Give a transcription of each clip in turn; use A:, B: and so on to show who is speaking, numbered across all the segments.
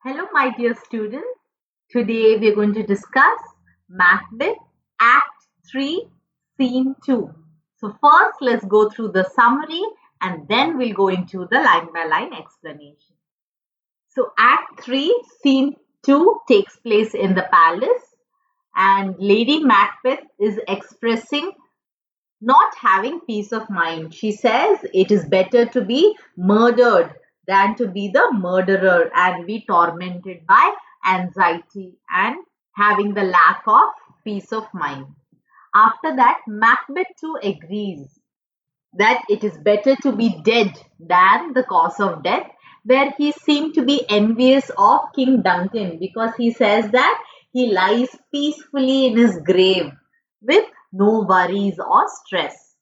A: Hello, my dear students. Today we are going to discuss Macbeth Act 3, Scene 2. So, first, let's go through the summary and then we'll go into the line by line explanation. So, Act 3, Scene 2 takes place in the palace, and Lady Macbeth is expressing not having peace of mind. She says it is better to be murdered than to be the murderer and be tormented by anxiety and having the lack of peace of mind. After that, Macbeth too agrees that it is better to be dead than the cause of death, where he seemed to be envious of King Duncan because he says that he lies peacefully in his grave with no worries or stress.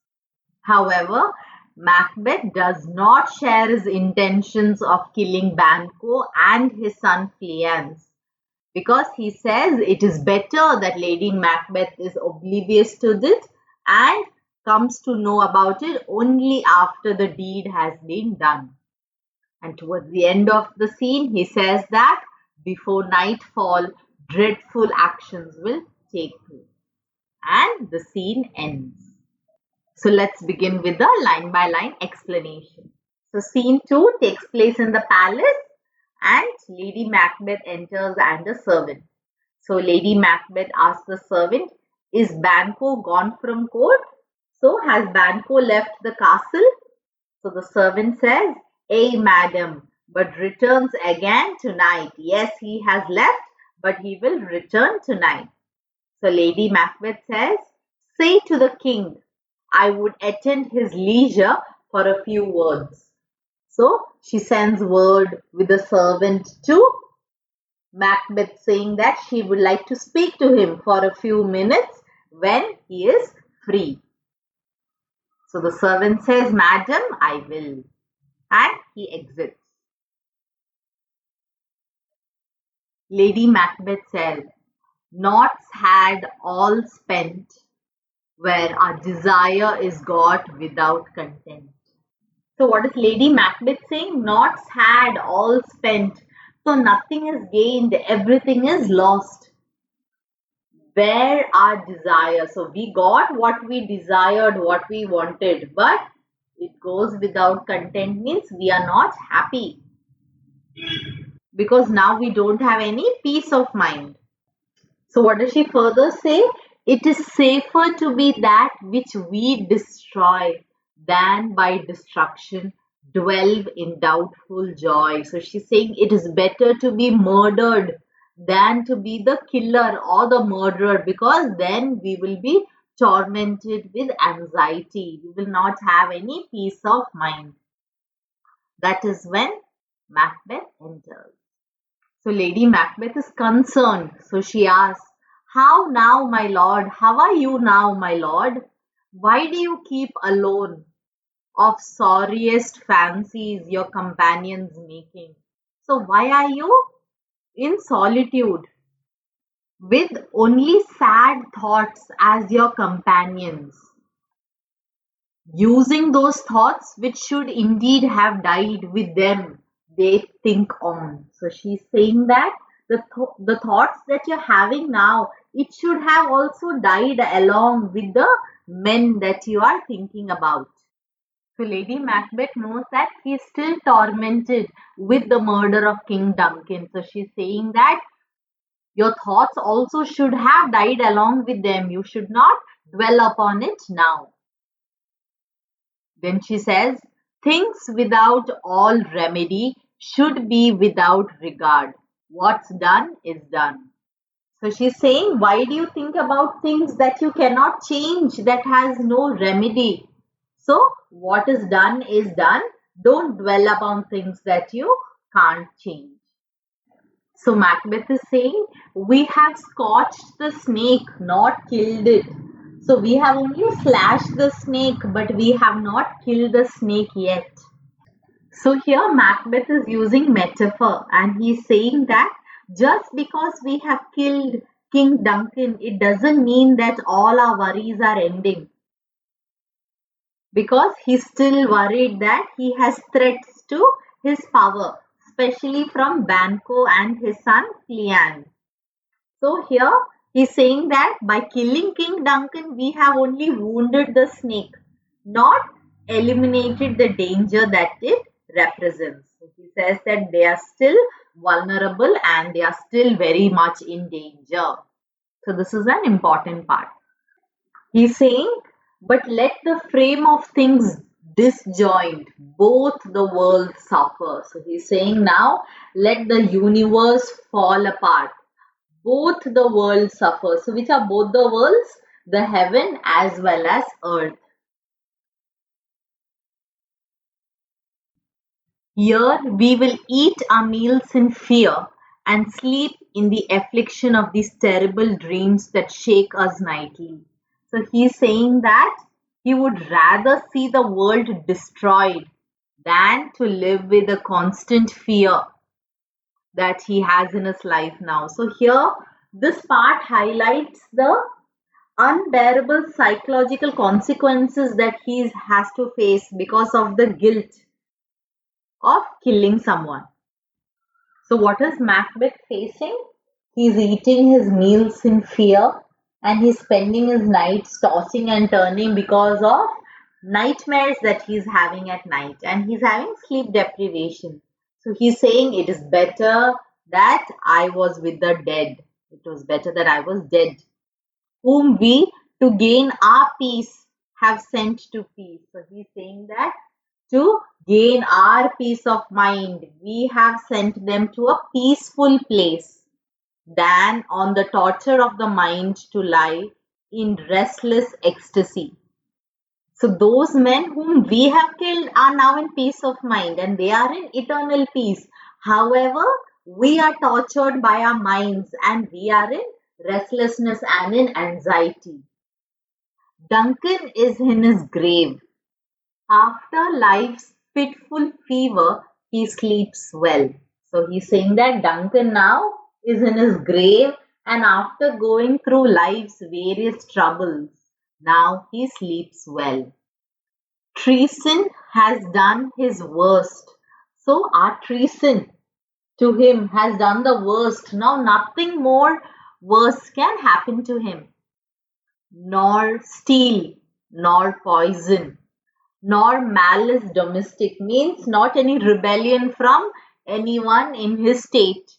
A: However, Macbeth does not share his intentions of killing Banquo and his son Fleance because he says it is better that Lady Macbeth is oblivious to this and comes to know about it only after the deed has been done. And towards the end of the scene, he says that before nightfall, dreadful actions will take place. And the scene ends. So let's begin with the line by line explanation. So scene 2 takes place in the palace and Lady Macbeth enters and a servant. So Lady Macbeth asks the servant, is Banquo gone from court? So has Banquo left the castle? So the servant says, "Ay, madam, but returns again tonight." Yes, he has left, but he will return tonight. So Lady Macbeth says, say to the king, I would attend his leisure for a few words. So she sends word with the servant to Macbeth saying that she would like to speak to him for a few minutes when he is free. So the servant says, Madam, I will. And he exits. Lady Macbeth says, Naughts had all spent, where our desire is got without content. So what is Lady Macbeth saying? Naughts had all spent. So nothing is gained, everything is lost. Where our desire. So we got what we desired, what we wanted, but it goes without content means we are not happy. Because now we don't have any peace of mind. So what does she further say? It is safer to be that which we destroy than by destruction dwell in doubtful joy. So she's saying it is better to be murdered than to be the killer or the murderer, because then we will be tormented with anxiety. We will not have any peace of mind. That is when Macbeth enters. So Lady Macbeth is concerned. So she asks, how now, my lord? How are you now, my lord? Why do you keep alone? Of sorriest fancies your companions making. So why are you in solitude with only sad thoughts as your companions? Using those thoughts which should indeed have died with them, they think on. So she's saying that the thoughts that you're having now, it should have also died along with the men that you are thinking about. So Lady Macbeth knows that he is still tormented with the murder of King Duncan. So she's saying that your thoughts also should have died along with them. You should not dwell upon it now. Then she says, things without all remedy should be without regard. What's done is done. So she's saying, why do you think about things that you cannot change, that has no remedy? So what is done is done. Don't dwell upon things that you can't change. So Macbeth is saying, we have scorched the snake, not killed it. So we have only slashed the snake, but we have not killed the snake yet. So here Macbeth is using metaphor and he's saying that just because we have killed King Duncan, it doesn't mean that all our worries are ending. Because he's still worried that he has threats to his power. especially from Banquo and his son Cleand. So here he's saying that by killing King Duncan, we have only wounded the snake, not eliminated the danger that it represents. So he says that they are still vulnerable and they are still very much in danger. So this is an important part. He's saying, but let the frame of things disjoint, both the worlds suffer. So he's saying now, let the universe fall apart, both the worlds suffer. So which are both the worlds? The heaven as well as earth. Here we will eat our meals in fear and sleep in the affliction of these terrible dreams that shake us nightly. So he's saying that he would rather see the world destroyed than to live with a constant fear that he has in his life now. So here this part highlights the unbearable psychological consequences that he has to face because of the guilt of killing someone. So what is Macbeth facing? He's eating his meals in fear and he's spending his nights tossing and turning because of nightmares that he's having at night, and he's having sleep deprivation. So he's saying it is better that I was with the dead. It was better that I was dead, whom we to gain our peace have sent to peace. So he's saying that to gain our peace of mind, we have sent them to a peaceful place than on the torture of the mind to lie in restless ecstasy. So those men whom we have killed are now in peace of mind and they are in eternal peace. However, we are tortured by our minds and we are in restlessness and in anxiety. Duncan is in his grave. After life's fitful fever, he sleeps well. So he's saying that Duncan now is in his grave and after going through life's various troubles, now he sleeps well. Treason has done his worst. So our treason to him has done the worst. Now nothing more worse can happen to him. Nor steel, nor poison, nor malice domestic, means not any rebellion from anyone in his state.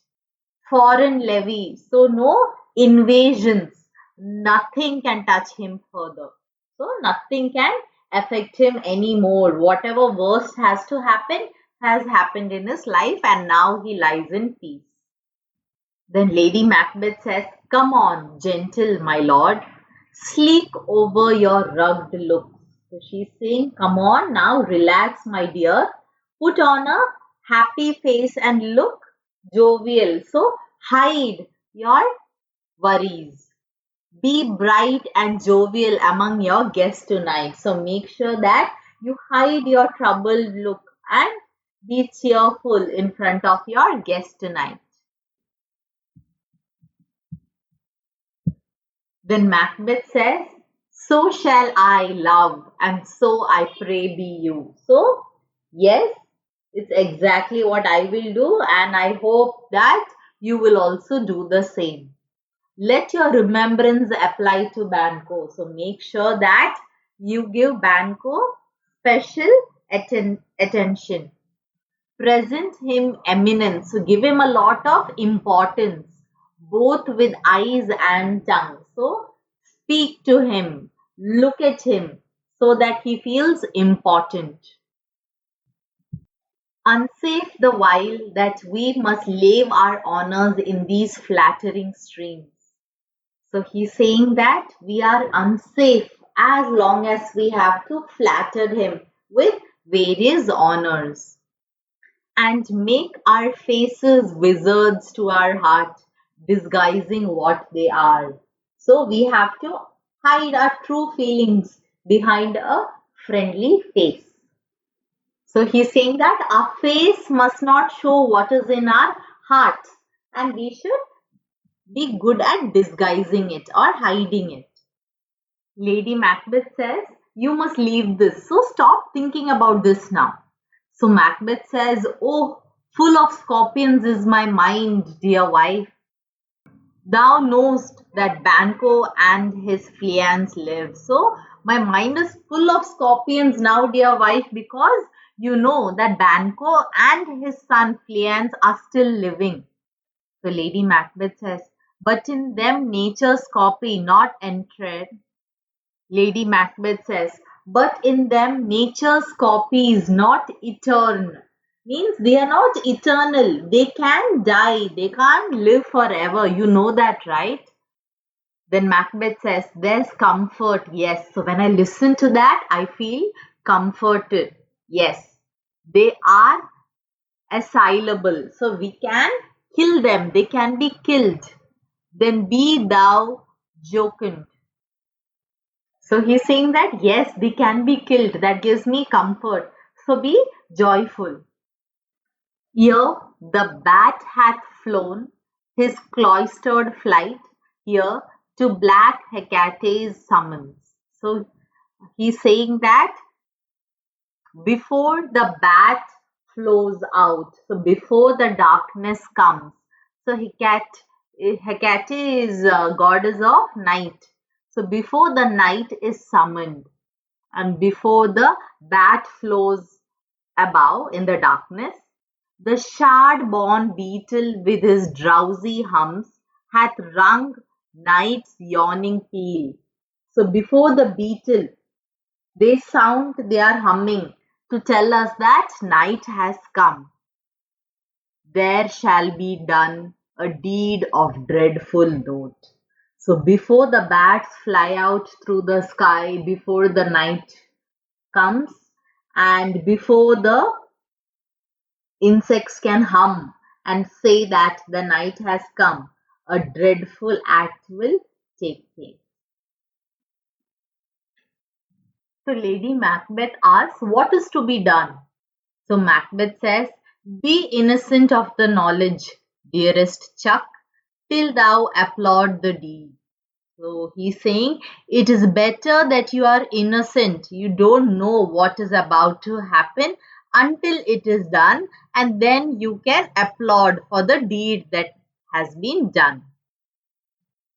A: Foreign levy, so no invasions, nothing can touch him further. So nothing can affect him anymore. Whatever worst has to happen has happened in his life and now he lies in peace. Then Lady Macbeth says, come on, gentle my lord, sleek over your rugged looks. So she's saying, come on now, relax my dear, put on a happy face and look jovial. So hide your worries. Be bright and jovial among your guests tonight. So make sure that you hide your troubled look and be cheerful in front of your guests tonight. Then Macbeth says, so shall I love and so I pray be you. So yes, it's exactly what I will do and I hope that you will also do the same. Let your remembrance apply to Banquo. So make sure that you give Banquo special attention. Present him eminence. So give him a lot of importance, both with eyes and tongue. So speak to him, look at him so that he feels important. Unsafe the while that we must lave our honors in these flattering streams. So he's saying that we are unsafe as long as we have to flatter him with various honors and make our faces wizards to our heart, disguising what they are. So we have to hide our true feelings behind a friendly face. So he's saying that our face must not show what is in our hearts and we should be good at disguising it or hiding it. Lady Macbeth says, you must leave this. So stop thinking about this now. So Macbeth says, oh, Full of scorpions is my mind, dear wife. Thou knowest that Banquo and his fleance live. So my mind is full of scorpions now, dear wife, because you know that Banquo and his son Fleance are still living. So Lady Macbeth says, but in them nature's copy not entread. Lady Macbeth says, but in them nature's copy is not eternal. Means they are not eternal. They can die. They can't live forever. You know that, right? Then Macbeth says, there's comfort. Yes. So when I listen to that, I feel comforted. Yes. They are assailable. So we can kill them. They can be killed. Then be thou jocund. So he's saying that yes, they can be killed. That gives me comfort. So be joyful. Here the bat hath flown his cloistered flight. Here to black Hecate's summons. So he's saying that before the bat flows out, so before the darkness comes. So Hecate is goddess of night. So before the night is summoned and before the bat flows above in the darkness, the shard-born beetle with his drowsy hums hath rung night's yawning peal. So before the beetle, they sound their humming to tell us that night has come. There shall be done a deed of dreadful note. So before the bats fly out through the sky, before the night comes, and before the insects can hum and say that the night has come, a dreadful act will take place. So Lady Macbeth asks, what is to be done? So Macbeth says, be innocent of the knowledge, dearest Chuck, till thou applaud the deed. So he's saying it is better that you are innocent. You don't know what is about to happen until it is done, and then you can applaud for the deed that has been done.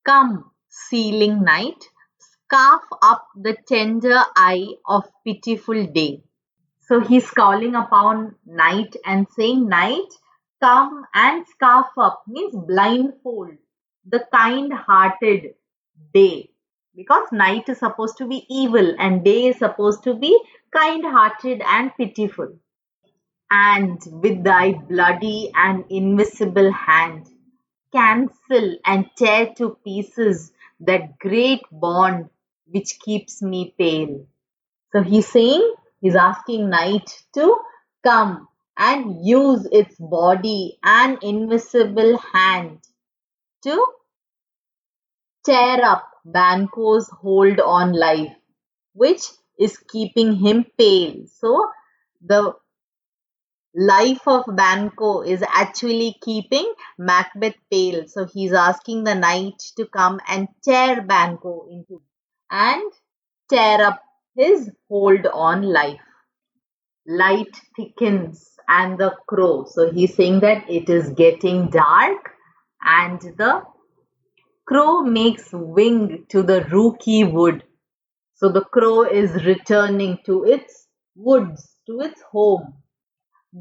A: Come, sealing night, scarf up the tender eye of pitiful day. So he's calling upon night and saying, night, come and scarf up, means blindfold the kind-hearted day. Because night is supposed to be evil and day is supposed to be kind-hearted and pitiful. And with thy bloody and invisible hand, cancel and tear to pieces that great bond which keeps me pale. So he's asking night to come and use its body and invisible hand to tear up Banquo's hold on life, which is keeping him pale. So the life of Banquo is actually keeping Macbeth pale. So he's asking the knight to come and tear Banquo into and tear up his hold on life. Light thickens and the crow. So he's saying that it is getting dark and the crow makes wing to the rooky wood. So the crow is returning to its woods, to its home.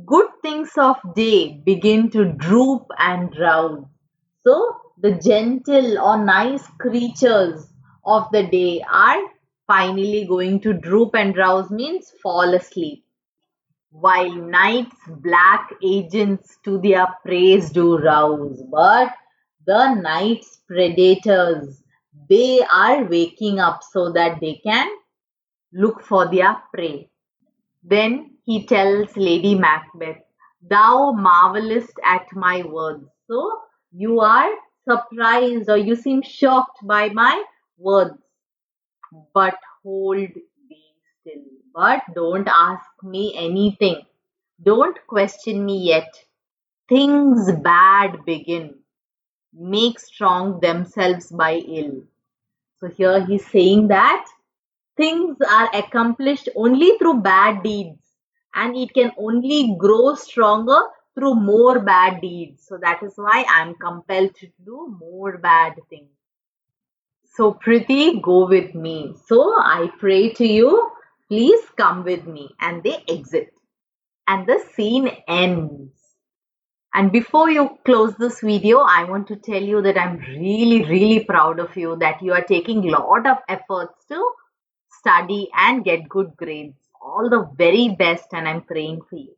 A: Good things of day begin to droop and drowse. So the gentle or nice creatures of the day are finally going to droop and drowse, means fall asleep. While night's black agents to their praise do rouse, but the night's predators, they are waking up so that they can look for their prey. Then he tells Lady Macbeth, thou marvelest at my words. So you are surprised or you seem shocked by my words. But hold thee still. But don't ask me anything. Don't question me yet. Things bad begin. Make strong themselves by ill. So here he's saying that things are accomplished only through bad deeds and it can only grow stronger through more bad deeds. So that is why I'm compelled to do more bad things. So Priti, go with me. So I pray to you, please come with me. And they exit. And the scene ends. And before you close this video, I want to tell you that I'm really proud of you, that you are taking a lot of efforts to study and get good grades. All the very best, and I'm praying for you.